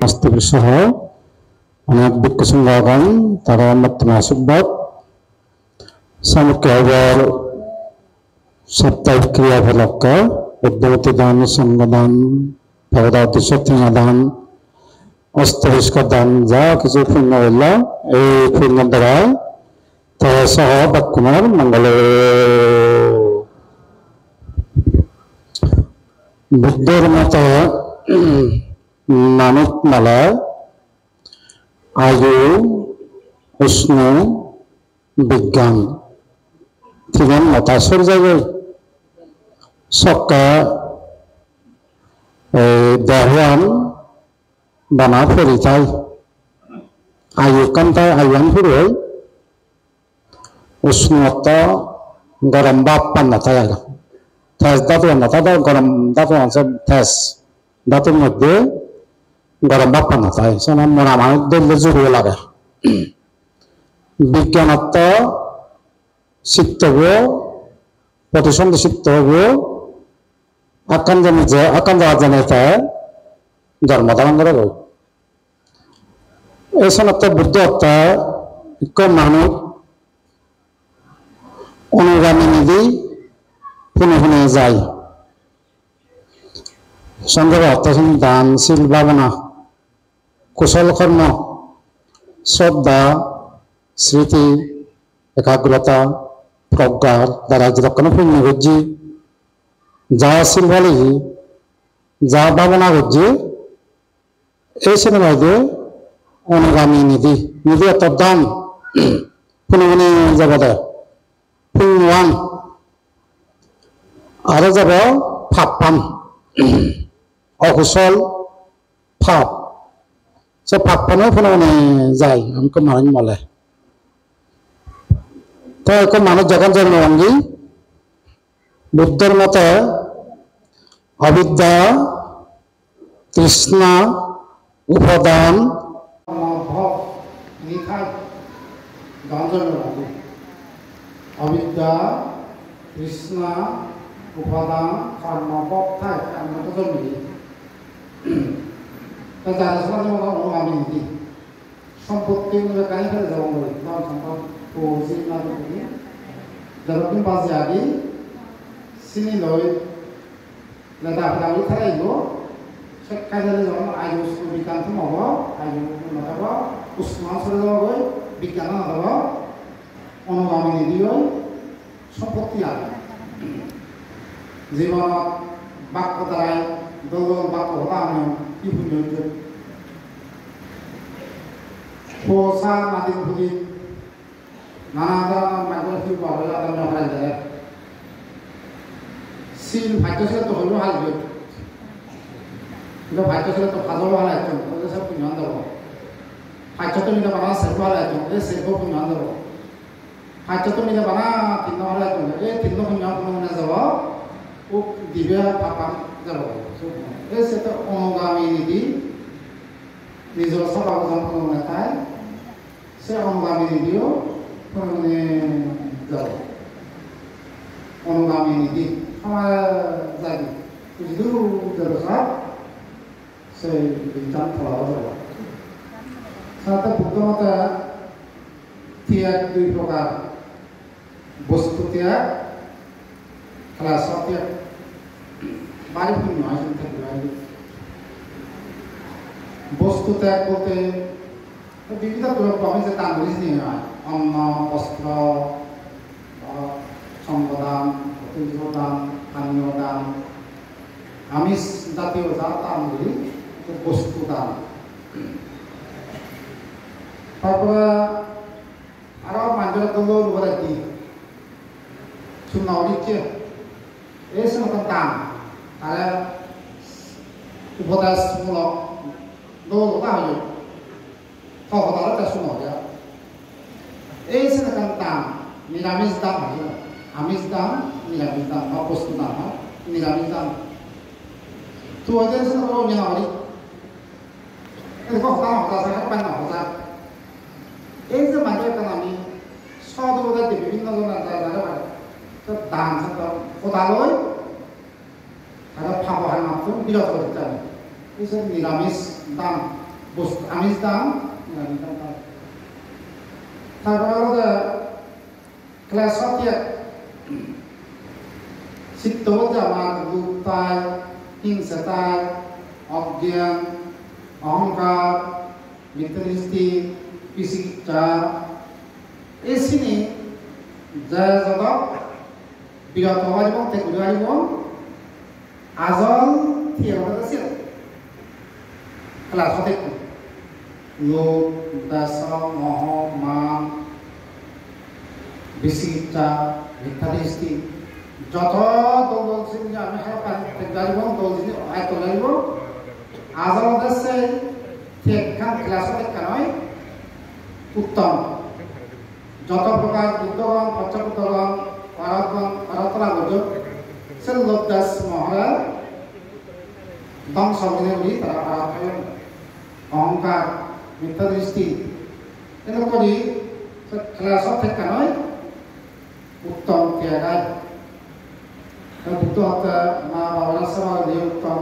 সহ অনেক বিক্ষসংবাদন তারা মতমাসুব্বত সামুখ্যবর সাপ্তাহিক ক্রিয়াফলক উদ্যমতি দান সংগদান ভগবতী শক্তিনা দান অস্তরিষ্কার দান যা কিছু পুণ্য হইল এই পুণ্য দ্বারা তারা সহ বাক্যমার মঙ্গল বুদ্ধের মতো মানব মালা আয়ু উষ্ণ বিজ্ঞান তিন মতাসর জায়গায় সক্কা দেহান বানা ফরিতাই আয়ু কান্তাই আয়ুয়ান ফুরই উষ্ণতা গরম বাপ পান্নাতাই আগে তেজ দাঁত নাতা গরম দাঁত আছে তেজ দাঁতের মধ্যে গরম বাপ পান্নাতাই সেনা মরা মানুষ দিলে জুড়িয়ে লাগে বিজ্ঞানত্ব শিখত হবো প্রতিসন্ধি শিখতে হবো আকান যাওয়া জানে তাই ধর্ম ধারণ করে বই এই সনাত্ম বুদ্ধ হত্যা মানুষ অনুগামী নিধি পুনে পুনে যায় সঙ্গে হত্যাসন দান শিল ভাবনা কুশল কর্ম শ্রদ্ধা স্মৃতি একাগ্রতা প্রজ্ঞার দ্বারা যেরকম পুণ্য করছি যা শিল ভালি যা ভাবনা করছি এই সিনেমায় অনুগামী নিধি নিধি এত দান পুনে পুনে যাব দে পুণ্যৱান আৰু যাব ফাপ পাম অকুশল ফাপ সে ফাপ পানে পুনে পুনে যায় আমাকে মানুষ মলে তো এখন মানুষ যখন জন্মভঙ্গি বুদ্ধের মতে অবিদ্যা তৃষ্ণা উপাদান অবিদ্যা তৃষ্ণা উপাদান কর্ম বক্তায় কর্মটা জন্মিয়ে যারা সমাজে অনুগামী নীতি সম্পত্তি কাহি ফেলে যাব ধন সম্পদ যেরকম বাজে আগে চিনি লই লেদা ফেলাবি খেলাইব সে কাজে যখন আয়ু বিজ্ঞান হব আয়ু নাথাব উষ্মান চলে যাব বিজ্ঞান নাথাব অনুগামী নিধি সম্পত্তি আগে জীবনত বাক্য দ্বারাই দল বাক্য হতা আমি কি পুণ্য পোষা মাটি পুঁজি নানা ধরনের মাইক্রো কি পাবে আদান হারাই যায় সিল ভাগ্য ছিল তো হইলেও হারবে কিন্তু ভাগ্য ছিল তো ভাজও হারাইতো ওদের সব পুণ্য দেব ভাগ্য তো মিলে বানা সেব হারাইতো এই সেব পুণ্য দেব ভাগ্য তো মিলে বানা তিন হারাইতো এই তিন পুণ্য পুণ্য যাব ও দিবে পাপাম যাব এই সে তো অনুগামী নীতি নিজের স্বভাব যখন নেতায় সে অনুগামী নীতিও পুনে যাব অনুগামী নীতি আমার জানি যদি যাব সব সেই বিজ্ঞান ফলাফল যাব সাথে বুদ্ধ মতে ত্যাগ দুই প্রকার বস্তু ত্যাগ খেলা সব ত্যাগ বাড়ি পুণ্য হয় থাকবে বস্তু ত্যাগ বলতে বিভিন্ন দ্রব্য আমি যে দান করিস নিয়ে হয় অন্ন বস্ত্র সম্পদান দান পানীয় দান আমিষ জাতীয় যা দানগুলি বস্তু দান তারপরে আরো মানুষের দল উপরে কি শূন্য দিচ্ছে এই সময় দান তাহলে উপদেশমূলক দল হয় সহদার তা শোনা যায় এই সময় দান নিরামিষ দান হয় আমিষ দান নিরামিষ দান বা বস্তু দান হয় নিরামিষ দান তো ওদের সময় ওই নিরামিষ এরকম দান হতা থাকে পান না হতা এই যে মানুষের কারণে আমি সদবোধের বিভিন্ন জনের জায়গায় দান কোদালয় তারা ফাঁপা হয় মাত্র বিরত করতে হবে এই সব নিরামিষ দান বস্তু আমিষ দাম তারপরে হলো ক্লাস সত্যি চিত্ত বলতে আমার রূপতায় হিংসাতায় অজ্ঞান অহংকার মিথ্যাদৃষ্টি বিচিত্রা এইখিনি যে যত বিগত হওয়ার থেকে ঘুরে আসব আজল ঠিক আছে ক্লাস হতে লোভ দাস মহ মান বিচিত্রা মিথ্যাদৃষ্টি যত দল আমি গাড়িব দল আয়ত লাগিব আজল দেশে ঠিক ক্লাস হতে নয় উত্তম যত প্রকার বুদ্ধগণ পঞ্চবুদ্ধগণ ভারতগণ ভারতরা গজব সে লোভ দাস মহলা ধ্বংস বলি তারা ভারত অহংকার মিথ্যাদৃষ্টি এরকম করি ক্লাস থেকে নয় উত্তম ত্যাগায় বুদ্ধ হত্যা মা বাবার সবাই দিয়ে উত্তম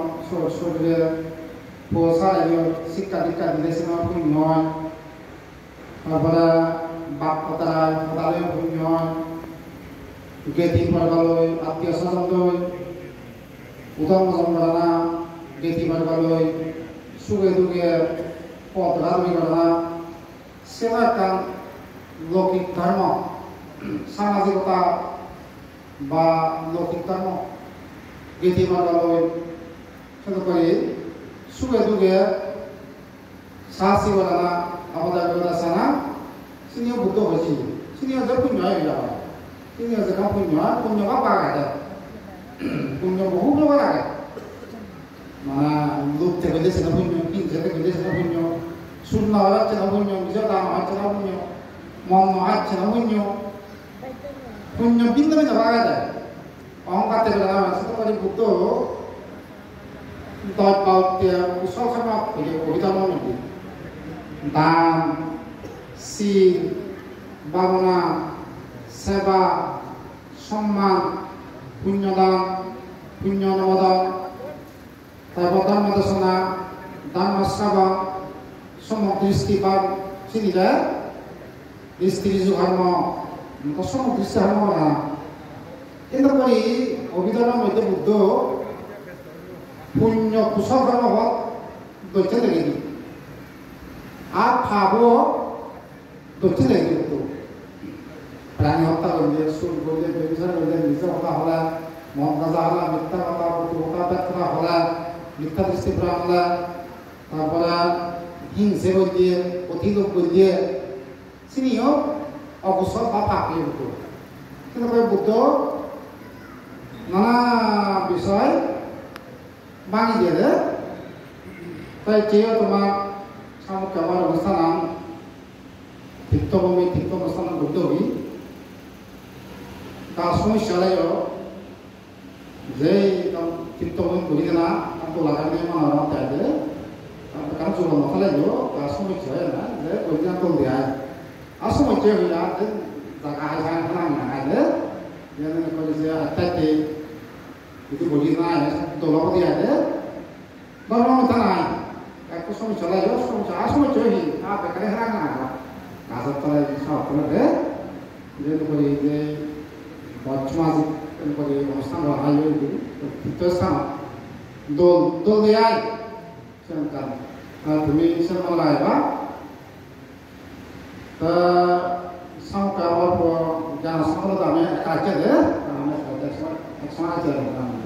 শরীরে পোষায় শিক্ষা দীক্ষা দিলে নয় তারপরে বাপ কথায় কথালে পুণ্য গেতি বর্গালয় আত্মীয় স্বজন উদম জন্মনা গেতি বর্গালয় সুখে দুঃখে পথ রাজনী ঘটনা সেবা কান লৌকিক ধর্ম সামাজিকতা বা লৌকিক ধর্ম গেতি বর্গালয় সেটা করে সুখে দুঃখে সাহসী ঘটনা আবদার ঘটনা sini butuh sih, sini aja punya ya, sini aja kan punya apa ada, punya buku berapa ada, mana loop terkait dengan punya, king terkait dengan punya, sunnah orang dengan punya, bisa lama dengan punya, mau dengan punya pintar macam apa ada, orang kata berapa, sekarang kali butuh, dot out dia, usaha sama, kita mau ni, dan seal ভাবনা সেবা সম্মান পুণ্যদান পুণ্য নবদান তারপর ধর্মদর্শনা ধর্মশ্রবণ সমদৃষ্টিপাত চিনিলে স্ত্রী ধর্ম সমদৃষ্টি ধর্ম না কিন্তু করি অভিধর্মের মধ্যে বুদ্ধ পুণ্য কুশল ধর্ম হওয়ার দৈত্য দেখেনি আর ভাবো দক্ষিণ লাগে তো প্রাণী হত্যা করলে সুর করলে ব্যবচার করলে মিথ্যা কথা হলা মদ গাঁজা হলা মিথ্যা কথা কথা হলা মিথ্যা দৃষ্টি প্রাণ হলা তারপরে হিংসে করলে অতিলোক করলে চিনিও অবসর বা পাপি হতো কিন্তু বুদ্ধ নানা বিষয় ভাঙি দিয়ে তাই যেও তোমার সামুখ্য আমার অবস্থান তীর্থভূমি তীর্থস্থান বুদ্ধবি তার সমস্যালায় যে তীর্থভূমি করি না তো লাগানি মানুষ তাইলে কারণ চুল নথালাই তার সমস্যা হয় না যে করিনা তো দেয় আর সমস্যা হই না যে জায়গা হাই খানা আইলে করি যে আত্মাতে যদি বলি না দলপতি আইলে ধর্ম কথা নাই একটা সমস্যা লাগে সমস্যা আর সমস্যা হই আর বেকারে হারা না গাছের তলায় সব করে যেহেতু করি যে বর্তমাজিক করে অনুষ্ঠান হয় তৃতীয় স্থান দোল দোল দেয় সেরকম তুমি সেরকম লাইবা তা sampai apa jangan sampai kami kaca deh kami ekspor aja kami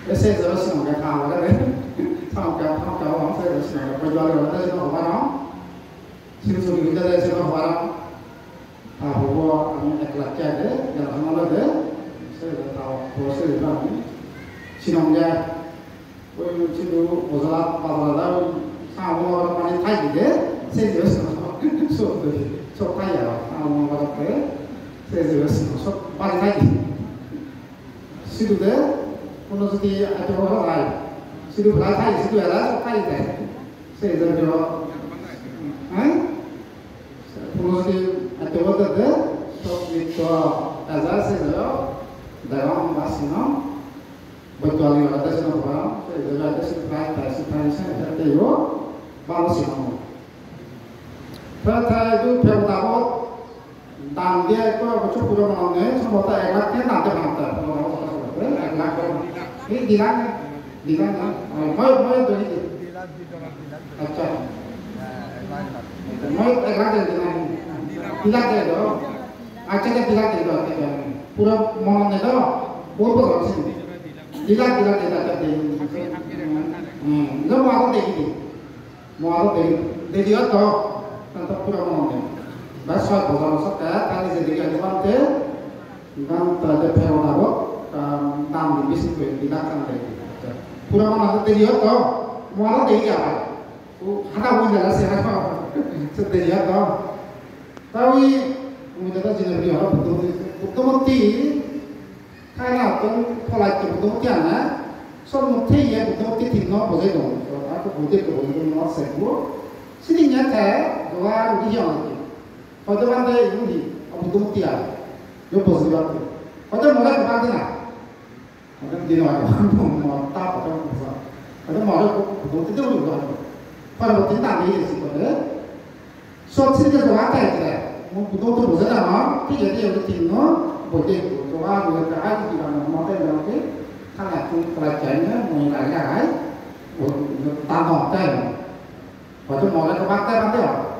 saya terus nggak tahu deh sampai orang saya terus nggak berjual ada siapa orang sini kita ada siapa orang bahwa kami ekspor aja jangan sampai deh saya tahu proses kami sinongnya sini usaha pasar sama orang paling tinggi deh saya terus sok kaya orang orang ke saya jelas sok paling lagi situ deh kalau jadi ada orang lain situ berapa situ ada sok kaya deh saya jelas kalau jadi ada orang deh sok itu ada saya jelas dalam bahasa betul yang ada saya orang saya jelas ada situ kaya saya ada itu balasi kamu. Pertama itu pertama dan dia itu aku coba mengenai semua eklatnya nanti ini dilan mau itu ini acha mau eklatnya dilan itu acha ke dilan itu pura mengenai itu pura sih dilan itu itu mau aku deh dia tuh tentang pura mengenai Basah bosan sekali kali jadi kan itu kan terhadap perawat tam di bisnis itu tidak kan lagi. Pura mana tu dia tu, muara dia apa? Ada pun jelas siapa seperti dia tu. Tapi mungkin kita jenis dia betul mesti karena tu kalau itu betul mesti ana, so mesti ya betul mesti tinggal boleh dong. Aku boleh tu boleh tu muara sebuah. Sini nyata dua dia orang. Pada mana ini, aku tuh tiada, yo posisi apa? Pada mana kita na? Pada di mana? Mau tak apa apa? Pada mana aku tuh juga. Pada waktu tadi sih pada, soal sini kita apa ya? Mau tuh boleh nama, tiga dia udah tinggal, boleh doa boleh doa di mana mau teh nanti, kalau tu pelajarannya mulai lagi, tambah teh. Pada mana kita pakai nanti apa?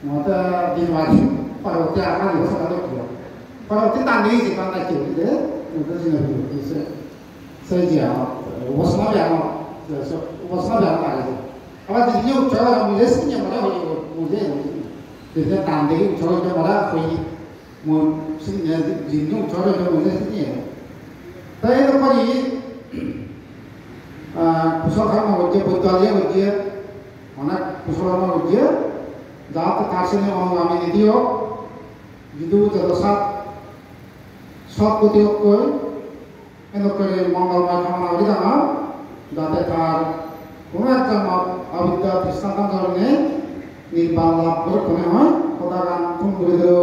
Mata di luar kalau tiap hari sekali dia. Kalau kita ni sih kan tak cukup deh, mungkin sih nanti saya jawab. Wasma yang apa lagi? Apa di sini cara mulia mana mulia jadi tanding cara mana koi mau sini di sini cara mulia sini. Tapi apa ni? Pusat kamu kerja betul dia, mana pusat kamu kerja? Jauh terkasihnya orang kami itu, gitu terus saat kutiok koi, enok koi manggal macam mana lagi kan? Jauh terkar, kemudian kalau abidda Kristen kan ni balap berkenalan, kota kan tunggu itu,